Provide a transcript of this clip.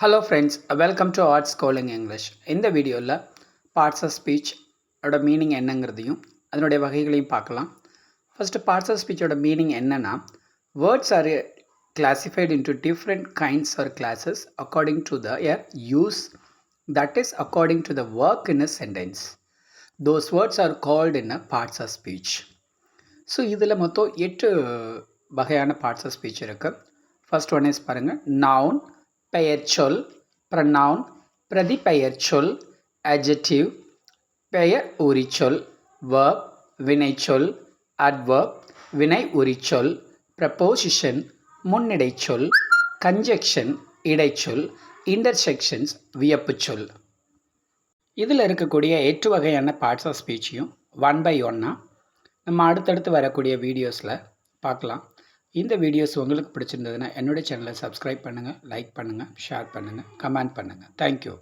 Hello friends, welcome to Art Schooling English. இந்த வீடியோவில் parts of speech ஓட meaning என்னங்கிறதையும் அதனுடைய வகைகளையும் பார்க்கலாம். ஃபர்ஸ்ட் பார்ட்ஸ் ஆஃப் ஸ்பீச்சோட மீனிங் என்னன்னா, words R classified into different kinds or classes according to the use, that is according to the work in a sentence. Those words are called in a parts of speech. So இதில் மொத்தம் 8 வகையான parts of speech இருக்குது. First one is பாருங்கள், noun, பெயர்ச்சொல், pronoun, பிரதிபெயர்ச்சொல், adjective, பெயர் உரிச்சொல், verb, வினைச்சொல், adverb, வினை உரிச்சொல், preposition, முன்னிடைச்சொல், conjunction, இடைச்சொல், intersections, வியப்புச்சொல். இதில் இருக்கக்கூடிய 8 வகையான பார்ட்ஸ் ஆஃப் ஸ்பீச்சையும் ஒன் பை ஒன்னாக நம்ம அடுத்தடுத்து வரக்கூடிய வீடியோஸில் பார்க்கலாம். இந்த வீடியோஸ் உங்களுக்கு பிடிச்சிருந்ததுன்னா என்னுடைய சேனலை சப்ஸ்கிரைப் பண்ணுங்கள், லைக் பண்ணுங்கள், ஷேர் பண்ணுங்கள், கமெண்ட் பண்ணுங்கள். தேங்க்யூ.